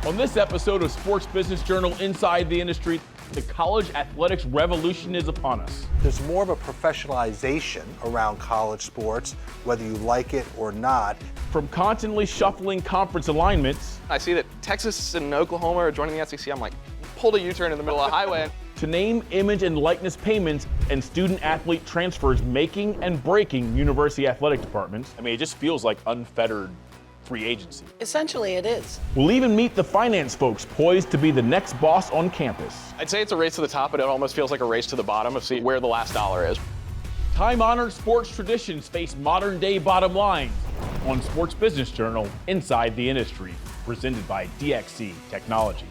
On this episode of Sports Business Journal Inside the Industry, the college athletics revolution is upon us. There's more of a professionalization around college sports, whether you like it or not. From constantly shuffling conference alignments, I see that Texas and Oklahoma are joining the SEC. I'm like, pulled a U-turn in the middle of the highway. to name, image, and likeness payments and student-athlete transfers making and breaking university athletic departments. I mean, it just feels like unfettered free agency. Essentially, it is. We'll even meet the finance folks poised to be the next boss on campus. I'd say it's a race to the top, but it almost feels like a race to the bottom of see where the last dollar is. Time-honored sports traditions face modern-day bottom lines on Sports Business Journal Inside the Industry, presented by DXC Technology.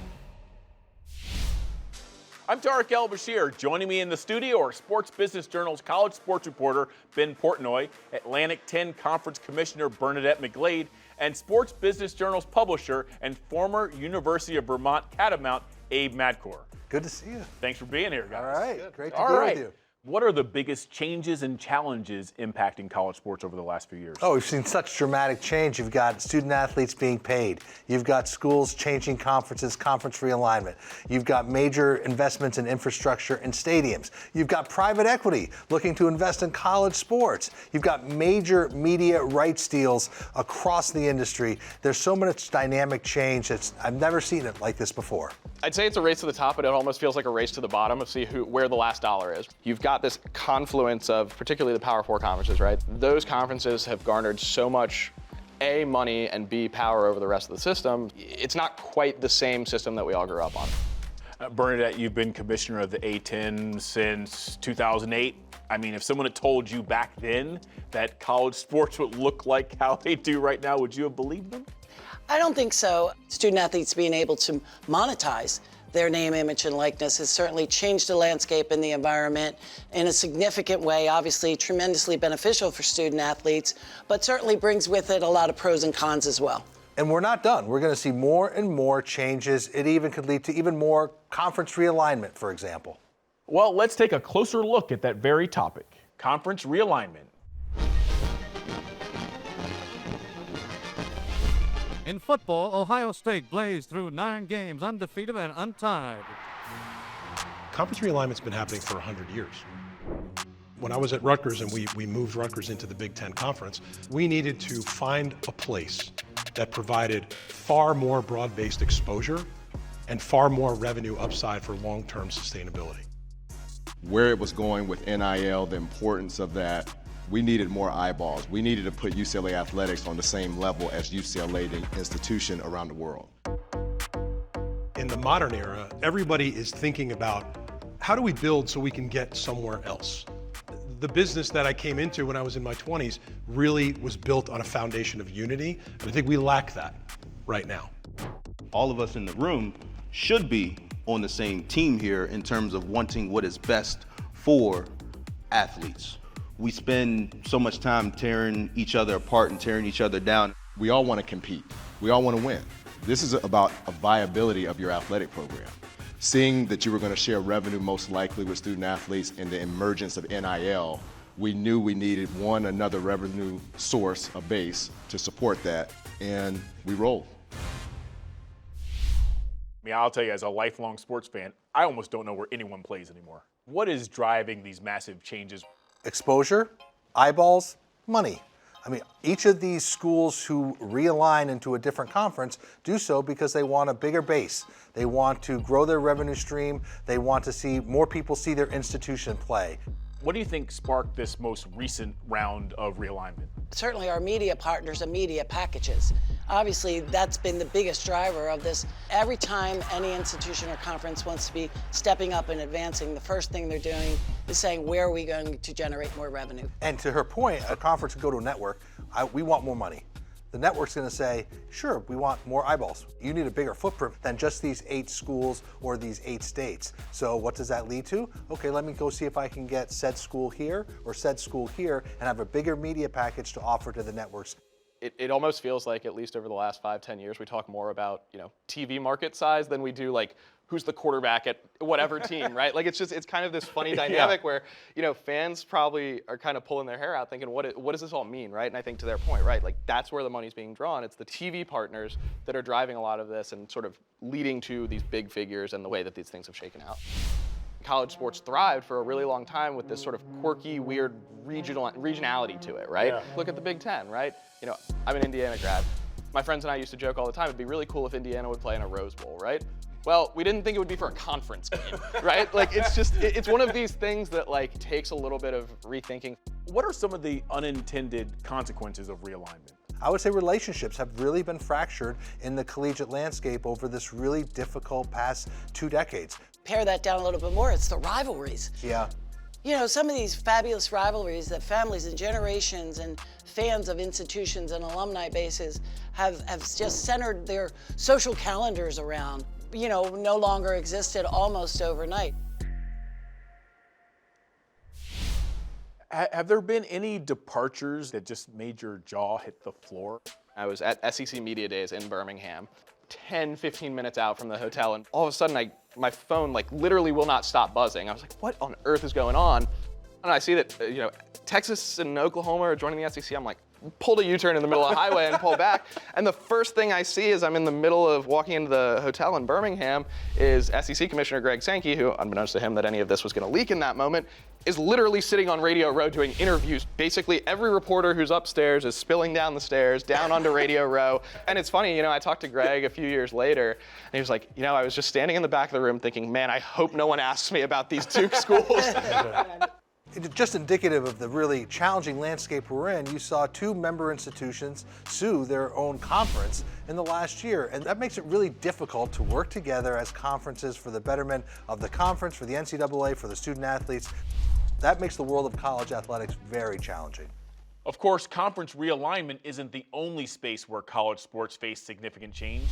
I'm Tariq El-Bashir. Joining me in the studio are Sports Business Journal's college sports reporter Ben Portnoy, Atlantic 10 Conference Commissioner Bernadette McGlade, and Sports Business Journal's publisher and former University of Vermont Catamount, Abe Madkour. Good to see you. Thanks for being here, guys. All right, great to be with you. What are the biggest changes and challenges impacting college sports over the last few years? Oh, we've seen such dramatic change. You've got student athletes being paid. You've got schools changing conferences, conference realignment. You've got major investments in infrastructure and stadiums. You've got private equity looking to invest in college sports. You've got major media rights deals across the industry. There's so much dynamic change. I've never seen it like this before. I'd say it's a race to the top, but it almost feels like a race to the bottom of see where the last dollar is. You've got this confluence of particularly the Power Four conferences, right? Those conferences have garnered so much A, money, and B, power over the rest of the system. It's not quite the same system that we all grew up on. Bernadette, you've been commissioner of the A10 since 2008. I mean, if someone had told you back then that college sports would look like how they do right now, would you have believed them? I don't think so. Student athletes being able to monetize their name, image, and likeness has certainly changed the landscape and the environment in a significant way, obviously tremendously beneficial for student athletes, but certainly brings with it a lot of pros and cons as well. And we're not done. We're going to see more and more changes. It even could lead to even more conference realignment, for example. Well, let's take a closer look at that very topic, conference realignment. In football, Ohio State blazed through 9 games undefeated and untied. Conference realignment's been happening for 100 years. When I was at Rutgers and we moved Rutgers into the Big Ten Conference, we needed to find a place that provided far more broad-based exposure and far more revenue upside for long-term sustainability. Where it was going with NIL, the importance of that, we needed more eyeballs. We needed to put UCLA athletics on the same level as UCLA, the institution around the world. In the modern era, everybody is thinking about how do we build so we can get somewhere else? The business that I came into when I was in my 20s really was built on a foundation of unity, and I think we lack that right now. All of us in the room should be on the same team here in terms of wanting what is best for athletes. We spend so much time tearing each other apart and tearing each other down. We all want to compete. We all want to win. This is about a viability of your athletic program. Seeing that you were going to share revenue most likely with student athletes and the emergence of NIL, we knew we needed another revenue source, a base, to support that, and we rolled. I mean, I'll tell you, as a lifelong sports fan, I almost don't know where anyone plays anymore. What is driving these massive changes? Exposure, eyeballs, money. I mean, each of these schools who realign into a different conference do so because they want a bigger base. They want to grow their revenue stream. They want to see more people see their institution play. What do you think sparked this most recent round of realignment? Certainly our media partners and media packages. Obviously, that's been the biggest driver of this. Every time any institution or conference wants to be stepping up and advancing, the first thing they're doing is saying, where are we going to generate more revenue? And to her point, a conference would go to a network, we want more money. The network's going to say, sure, we want more eyeballs. You need a bigger footprint than just these 8 schools or these 8 states. So what does that lead to? Okay, let me go see if I can get said school here or said school here and have a bigger media package to offer to the networks. It almost feels like, at least over the last 5-10 years, we talk more about TV market size than we do like who's the quarterback at whatever team, right? Like it's kind of this funny dynamic where, fans probably are kind of pulling their hair out thinking, what does this all mean, right? And I think to their point, right, like that's where the money's being drawn. It's the TV partners that are driving a lot of this and sort of leading to these big figures and the way that these things have shaken out. College sports thrived for a really long time with this sort of quirky, weird regionality to it, right? Yeah. Look at the Big Ten, right? I'm an Indiana grad. My friends and I used to joke all the time, it'd be really cool if Indiana would play in a Rose Bowl, right? Well, we didn't think it would be for a conference game, right? Like, it's one of these things that like takes a little bit of rethinking. What are some of the unintended consequences of realignment? I would say relationships have really been fractured in the collegiate landscape over this really difficult past 2 decades. Pare that down a little bit more, it's the rivalries. Yeah. Some of these fabulous rivalries that families and generations and fans of institutions and alumni bases have just centered their social calendars around, no longer existed almost overnight. Have there been any departures that just made your jaw hit the floor? I was at SEC Media Days in Birmingham, 10, 15 minutes out from the hotel, and all of a sudden my phone literally will not stop buzzing. I was like, what on earth is going on? And I see that, Texas and Oklahoma are joining the SEC. I'm like, pulled a U-turn in the middle of the highway and pull back. And the first thing I see as I'm in the middle of walking into the hotel in Birmingham is SEC Commissioner Greg Sankey, who, unbeknownst to him that any of this was going to leak in that moment, is literally sitting on Radio Row doing interviews. Basically, every reporter who's upstairs is spilling down the stairs, down onto Radio Row. And it's funny, I talked to Greg a few years later, and he was like, I was just standing in the back of the room thinking, man, I hope no one asks me about these two schools. Just indicative of the really challenging landscape we're in, you saw 2 member institutions sue their own conference in the last year. And that makes it really difficult to work together as conferences for the betterment of the conference, for the NCAA, for the student athletes. That makes the world of college athletics very challenging. Of course, conference realignment isn't the only space where college sports face significant change.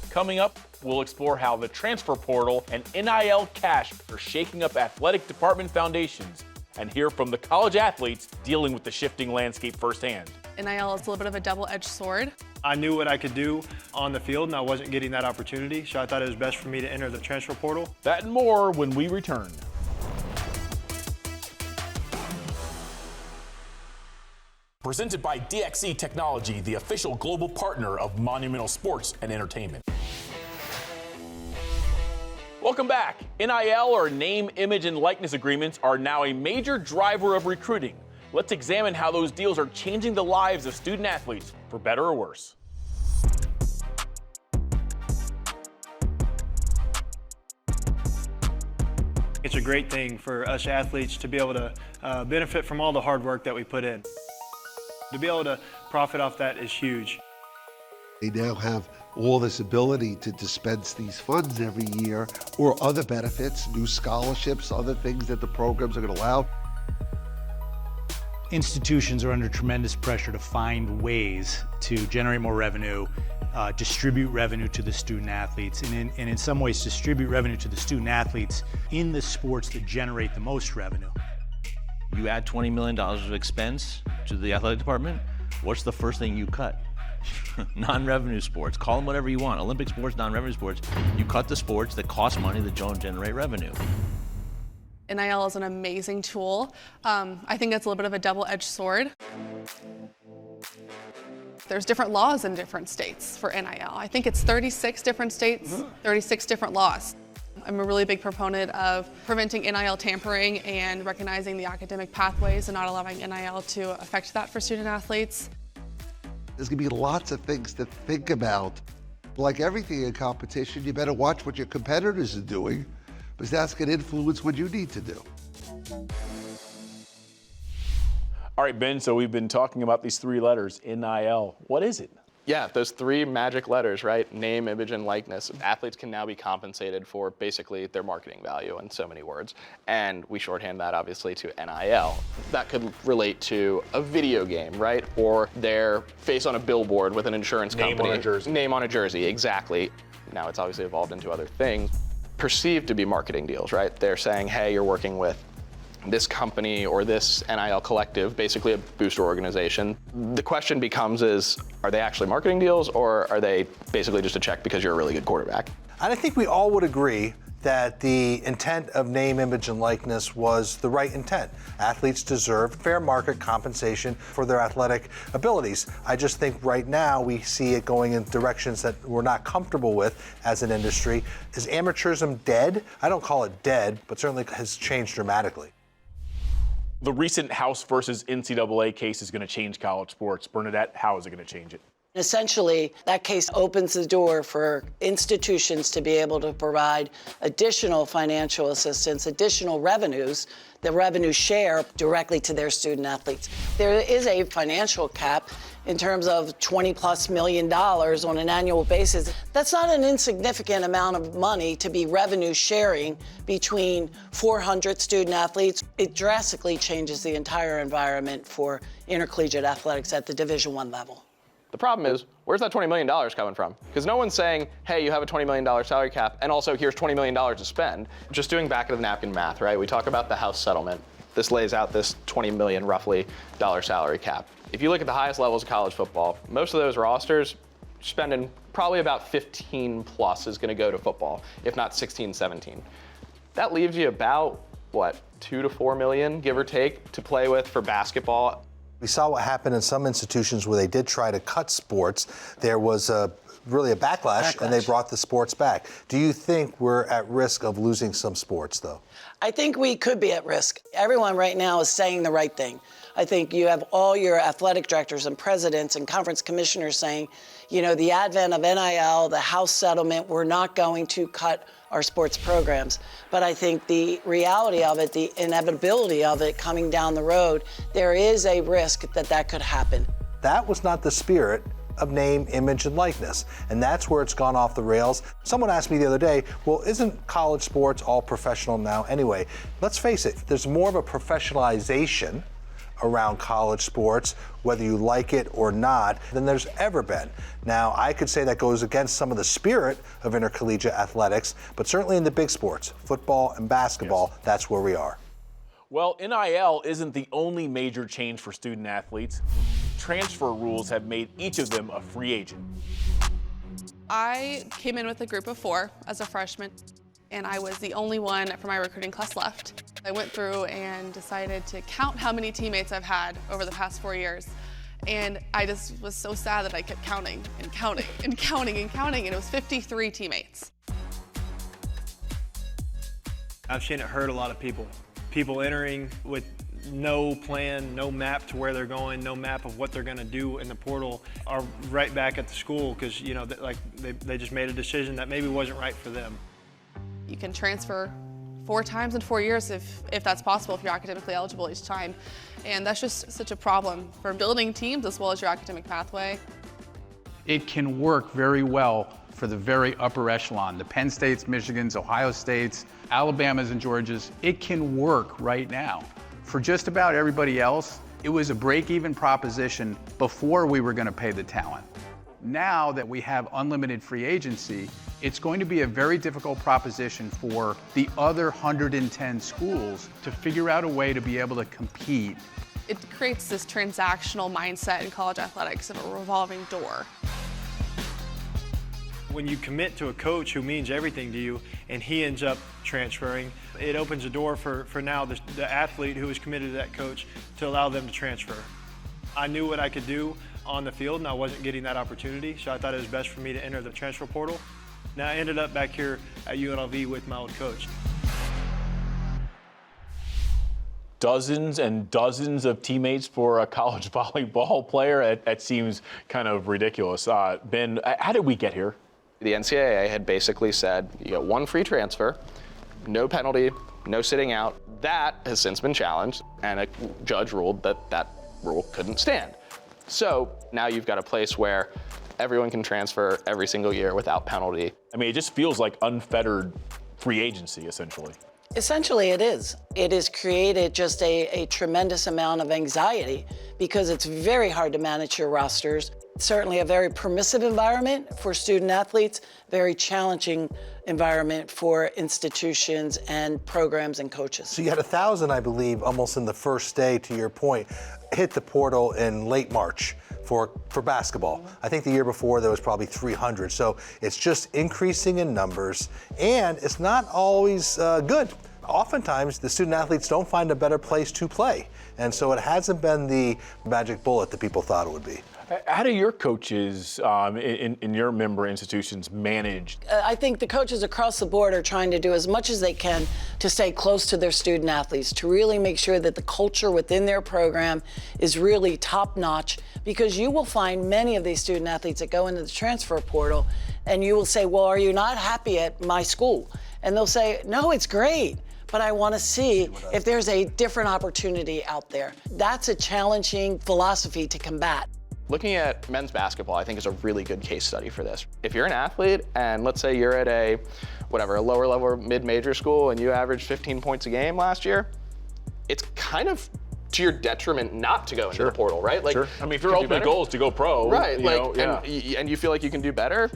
Coming up, we'll explore how the transfer portal and NIL cash are shaking up athletic department foundations and hear from the college athletes dealing with the shifting landscape firsthand. NIL is a little bit of a double-edged sword. I knew what I could do on the field, and I wasn't getting that opportunity, so I thought it was best for me to enter the transfer portal. That and more when we return. Presented by DXE Technology, the official global partner of Monumental Sports and Entertainment. Welcome back. NIL, or name, image, and likeness agreements, are now a major driver of recruiting. Let's examine how those deals are changing the lives of student athletes, for better or worse. It's a great thing for us athletes to be able to benefit from all the hard work that we put in. To be able to profit off that is huge. They now have all this ability to dispense these funds every year, or other benefits, new scholarships, other things that the programs are going to allow. Institutions are under tremendous pressure to find ways to generate more revenue, distribute revenue to the student athletes, and in some ways distribute revenue to the student athletes in the sports that generate the most revenue. You add $20 million of expense to the athletic department, what's the first thing you cut? Non-revenue sports. Call them whatever you want. Olympic sports, non-revenue sports. You cut the sports that cost money that don't generate revenue. NIL is an amazing tool. I think it's a little bit of a double-edged sword. There's different laws in different states for NIL. I think it's 36 different states, 36 different laws. I'm a really big proponent of preventing NIL tampering and recognizing the academic pathways and not allowing NIL to affect that for student athletes. There's going to be lots of things to think about. Like everything in competition, you better watch what your competitors are doing, because that's going to influence what you need to do. All right, Ben, so we've been talking about these 3 letters, NIL. What is it? Yeah, those 3 magic letters, right? Name, image, and likeness. Athletes can now be compensated for basically their marketing value in so many words. And we shorthand that obviously to NIL. That could relate to a video game, right? Or their face on a billboard with an insurance company. Name on a jersey. Name on a jersey, exactly. Now it's obviously evolved into other things. Perceived to be marketing deals, right? They're saying, hey, you're working with this company or this NIL collective, basically a booster organization. The question becomes are they actually marketing deals, or are they basically just a check because you're a really good quarterback? I think we all would agree that the intent of name, image, and likeness was the right intent. Athletes deserve fair market compensation for their athletic abilities. I just think right now we see it going in directions that we're not comfortable with as an industry. Is amateurism dead? I don't call it dead, but certainly has changed dramatically. The recent House versus NCAA case is going to change college sports. Bernadette, how is it going to change it? Essentially, that case opens the door for institutions to be able to provide additional financial assistance, additional revenues, the revenue share directly to their student athletes. There is a financial cap in terms of $20+ million on an annual basis. That's not an insignificant amount of money to be revenue sharing between 400 student athletes. It drastically changes the entire environment for intercollegiate athletics at the Division I level. The problem is, where's that $20 million coming from? Because no one's saying, hey, you have a $20 million salary cap, and also here's $20 million to spend. Just doing back of the napkin math, right? We talk about the House settlement. This lays out this $20 million, roughly, salary cap. If you look at the highest levels of college football, most of those rosters spending probably about 15 plus is going to go to football, if not 16, 17. That leaves you about, what, 2 to 4 million, give or take, to play with for basketball. We saw what happened in some institutions where they did try to cut sports. There was really a backlash, and they brought the sports back. Do you think we're at risk of losing some sports, though? I think we could be at risk. Everyone right now is saying the right thing. I think you have all your athletic directors and presidents and conference commissioners saying, you know, the advent of NIL, the House settlement, we're not going to cut our sports programs. But I think the reality of it, the inevitability of it coming down the road, there is a risk that that could happen. That was not the spirit of name, image, and likeness. And that's where it's gone off the rails. Someone asked me the other day, well, isn't college sports all professional now anyway? Let's face it, there's more of a professionalization around college sports, whether you like it or not, than there's ever been. Now, I could say that goes against some of the spirit of intercollegiate athletics, but certainly in the big sports, football and basketball, that's where we are. Well, NIL isn't the only major change for student athletes. Transfer rules have made each of them a free agent. I came in with a group of 4 as a freshman, and I was the only one from my recruiting class left. I went through and decided to count how many teammates I've had over the past 4 years. And I just was so sad that I kept counting and counting and counting and counting, and it was 53 teammates. I've seen it hurt a lot of people. People entering with no plan, no map to where they're going, no map of what they're going to do in the portal, are right back at the school because, you know, they just made a decision that maybe wasn't right for them. You can transfer 4 times in 4 years if that's possible, if you're academically eligible each time. And that's just such a problem for building teams as well as your academic pathway. It can work very well for the very upper echelon, the Penn States, Michigans, Ohio States, Alabamas, and Georgias. It can work right now. For just about everybody else, it was a break-even proposition before we were going to pay the talent. Now that we have unlimited free agency, it's going to be a very difficult proposition for the other 110 schools to figure out a way to be able to compete. It creates this transactional mindset in college athletics of a revolving door. When you commit to a coach who means everything to you and he ends up transferring, it opens a door for now the athlete who is committed to that coach to allow them to transfer. I knew what I could do on the field and I wasn't getting that opportunity, so I thought it was best for me to enter the transfer portal. Now I ended up back here at UNLV with my old coach. Dozens and dozens of teammates for a college volleyball player. That seems kind of ridiculous. Ben, how did we get here? The NCAA had basically said, you get 1 free transfer, no penalty, no sitting out. That has since been challenged, and a judge ruled that that rule couldn't stand. So now you've got a place where everyone can transfer every single year without penalty. I mean, it just feels like unfettered free agency, essentially. Essentially, it is. It has created just a tremendous amount of anxiety because it's very hard to manage your rosters. Certainly a very permissive environment for student athletes, very challenging environment for institutions and programs and coaches. So you had 1,000, I believe, almost in the first day, to your point, hit the portal in late March for basketball. I think the year before there was probably 300. So it's just increasing in numbers, and it's not always good. Oftentimes, the student athletes don't find a better place to play. And so it hasn't been the magic bullet that people thought it would be. How do your coaches in your member institutions manage? I think the coaches across the board are trying to do as much as they can to stay close to their student athletes, to really make sure that the culture within their program is really top notch, because you will find many of these student athletes that go into the transfer portal and you will say, well, are you not happy at my school? And they'll say, no, it's great, but I want to see if there's a different opportunity out there. That's a challenging philosophy to combat. Looking at men's basketball, I think, is a really good case study for this. If you're an athlete and let's say you're at a lower level mid-major school and you averaged 15 points a game last year, it's kind of to your detriment not to go into the portal, right? Like, sure. I mean, if your ultimate goal is to go pro, right? You And you feel like you can do better,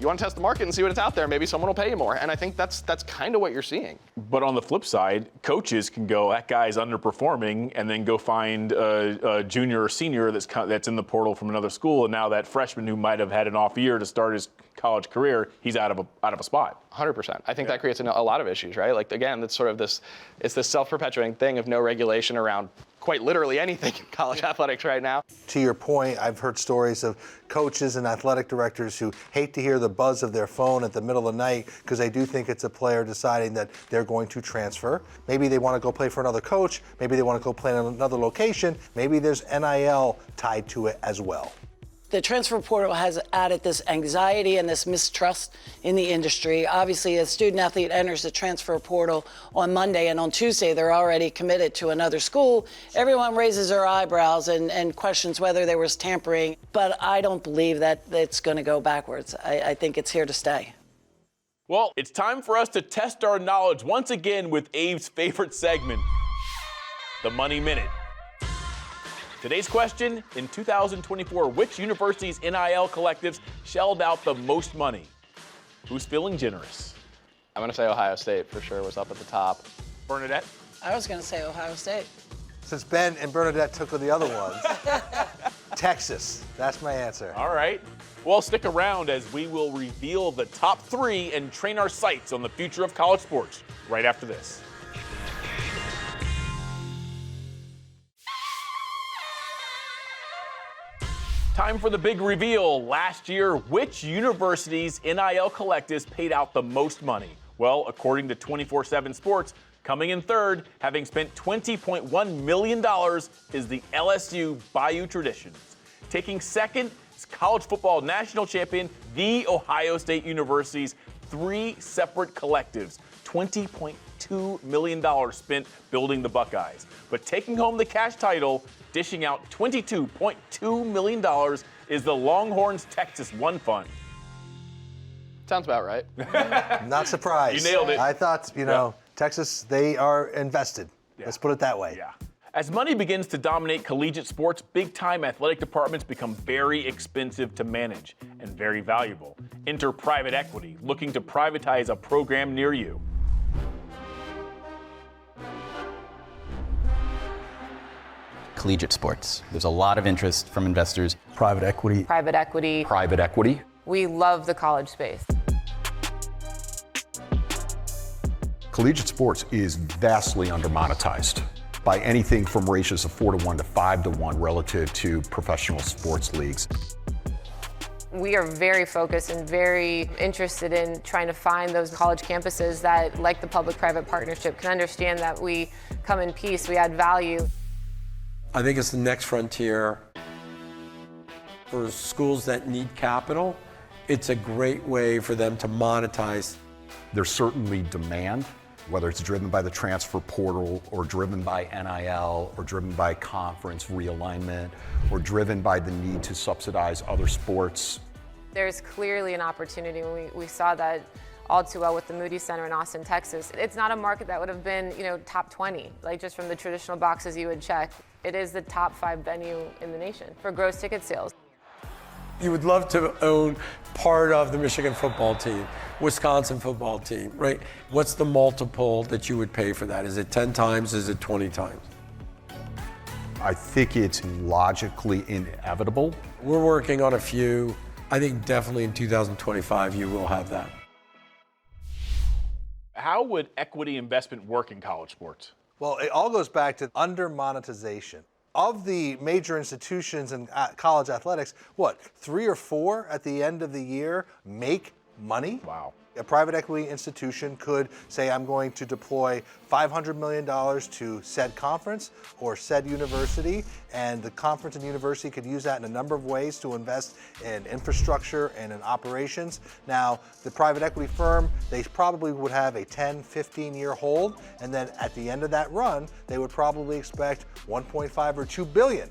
you want to test the market and see what it's out there. Maybe someone will pay you more. And I think that's kind of what you're seeing. But on the flip side, coaches can go, that guy's underperforming, and then go find a junior or senior that's in the portal from another school, and now that freshman who might have had an off year to start his college career, he's out of a spot. 100%. I think that creates a lot of issues, right? Like, again, it's sort of this self-perpetuating thing of no regulation around quite literally anything in college athletics right now. To your point, I've heard stories of coaches and athletic directors who hate to hear the buzz of their phone at the middle of the night because they do think it's a player deciding that they're going to transfer. Maybe they want to go play for another coach. Maybe they want to go play in another location. Maybe there's NIL tied to it as well. The transfer portal has added this anxiety and this mistrust in the industry. Obviously, a student athlete enters the transfer portal on Monday, and on Tuesday they're already committed to another school. Everyone raises their eyebrows and questions whether there was tampering, but I don't believe that it's going to go backwards. I think it's here to stay. Well, it's time for us to test our knowledge once again with Abe's favorite segment, the Money Minute. Today's question, in 2024, which university's NIL collectives shelled out the most money? Who's feeling generous? I'm going to say Ohio State for sure was up at the top. Bernadette? I was going to say Ohio State. Since Ben and Bernadette took the other ones, Texas, that's my answer. All right. Well, stick around as we will reveal the top 3 and train our sights on the future of college sports right after this. Time for the big reveal. Last year, which university's NIL collectives paid out the most money? Well, according to 24/7 Sports, coming in third, having spent $20.1 million, is the LSU Bayou Traditions. Taking second is college football national champion, the Ohio State University's 3 separate collectives, $20.2 million spent building the Buckeyes. But taking home the cash title, dishing out $22.2 million, is the Longhorns Texas One Fund. Sounds about right. Not surprised. You nailed it. I thought, Texas, they are invested. Yeah. Let's put it that way. Yeah. As money begins to dominate collegiate sports, big-time athletic departments become very expensive to manage and very valuable. Enter private equity, looking to privatize a program near you. Collegiate sports. There's a lot of interest from investors. Private equity. Private equity. Private equity. We love the college space. Collegiate sports is vastly undermonetized by anything from ratios of 4-to-1 to 5-to-1 relative to professional sports leagues. We are very focused and very interested in trying to find those college campuses that, like the public-private partnership, can understand that we come in peace, we add value. I think it's the next frontier for schools that need capital. It's a great way for them to monetize. There's certainly demand, whether it's driven by the transfer portal or driven by NIL or driven by conference realignment or driven by the need to subsidize other sports. There's clearly an opportunity, and we saw that all too well with the Moody Center in Austin, Texas. It's not a market that would have been, top 20, like just from the traditional boxes you would check. It is the top 5 venue in the nation for gross ticket sales. You would love to own part of the Michigan football team, Wisconsin football team, right? What's the multiple that you would pay for that? Is it 10 times? Is it 20 times? I think it's logically inevitable. We're working on a few. I think definitely in 2025 you will have that. How would equity investment work in college sports? Well, it all goes back to under monetization. Of the major institutions in college athletics, what, 3 or 4 at the end of the year make money? Wow. A private equity institution could say, I'm going to deploy $500 million to said conference or said university, and the conference and university could use that in a number of ways to invest in infrastructure and in operations. Now, the private equity firm, they probably would have a 10, 15-year hold, and then at the end of that run, they would probably expect 1.5 or 2 billion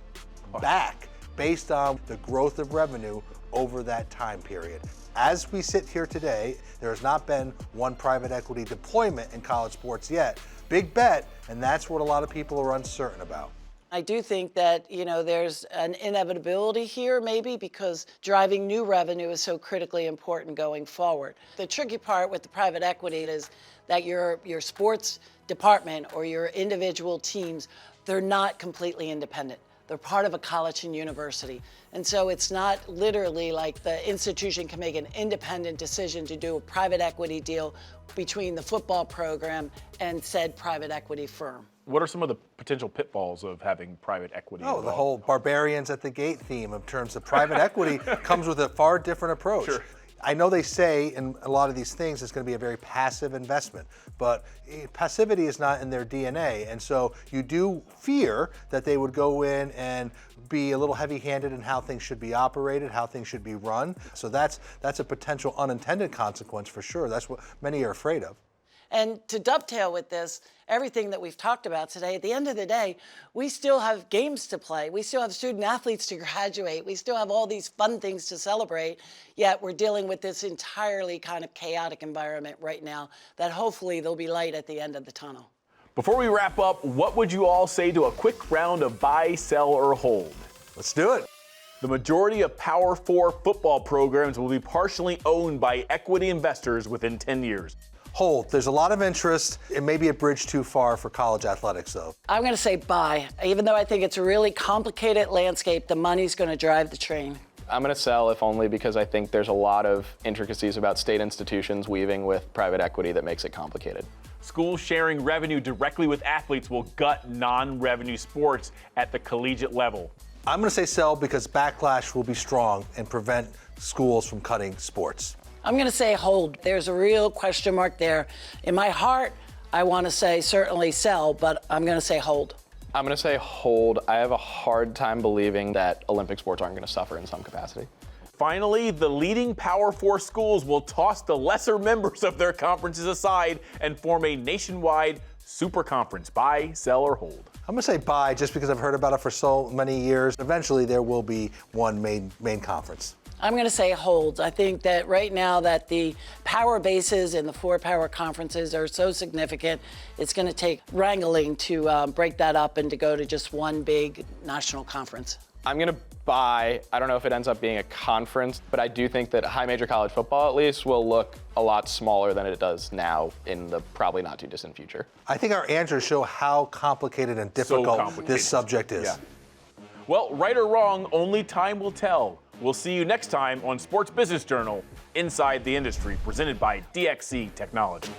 back based on the growth of revenue over that time period. As we sit here today, there has not been one private equity deployment in college sports yet. Big bet, and that's what a lot of people are uncertain about. I do think that, there's an inevitability here maybe because driving new revenue is so critically important going forward. The tricky part with the private equity is that your sports department or your individual teams, they're not completely independent. They're part of a college and university. And so it's not literally like the institution can make an independent decision to do a private equity deal between the football program and said private equity firm. What are some of the potential pitfalls of having private equity involved? The whole barbarians at the gate theme in terms of private equity comes with a far different approach. Sure. I know they say in a lot of these things it's going to be a very passive investment, but passivity is not in their DNA. And so you do fear that they would go in and be a little heavy-handed in how things should be operated, how things should be run. So that's a potential unintended consequence for sure. That's what many are afraid of. And to dovetail with this, everything that we've talked about today, at the end of the day, we still have games to play. We still have student athletes to graduate. We still have all these fun things to celebrate, yet we're dealing with this entirely kind of chaotic environment right now that hopefully there'll be light at the end of the tunnel. Before we wrap up, what would you all say to a quick round of buy, sell, or hold? Let's do it. The majority of Power 4 football programs will be partially owned by equity investors within 10 years. Hold. There's a lot of interest. It may be a bridge too far for college athletics, though. I'm going to say buy. Even though I think it's a really complicated landscape, the money's going to drive the train. I'm going to sell, if only because I think there's a lot of intricacies about state institutions weaving with private equity that makes it complicated. Schools sharing revenue directly with athletes will gut non-revenue sports at the collegiate level. I'm going to say sell because backlash will be strong and prevent schools from cutting sports. I'm going to say hold. There's a real question mark there. In my heart, I want to say certainly sell, but I'm going to say hold. I'm going to say hold. I have a hard time believing that Olympic sports aren't going to suffer in some capacity. Finally, the leading Power 4 schools will toss the lesser members of their conferences aside and form a nationwide super conference. Buy, sell, or hold. I'm going to say buy just because I've heard about it for so many years. Eventually, there will be one main conference. I'm going to say hold. I think that right now that the power bases and the 4 power conferences are so significant, it's going to take wrangling to break that up and to go to just one big national conference. I'm going to buy. I don't know if it ends up being a conference, but I do think that high major college football at least will look a lot smaller than it does now in the probably not too distant future. I think our answers show how complicated and difficult this subject is. Yeah. Well, right or wrong, only time will tell. We'll see you next time on Sports Business Journal, Inside the Industry, presented by DXC Technology.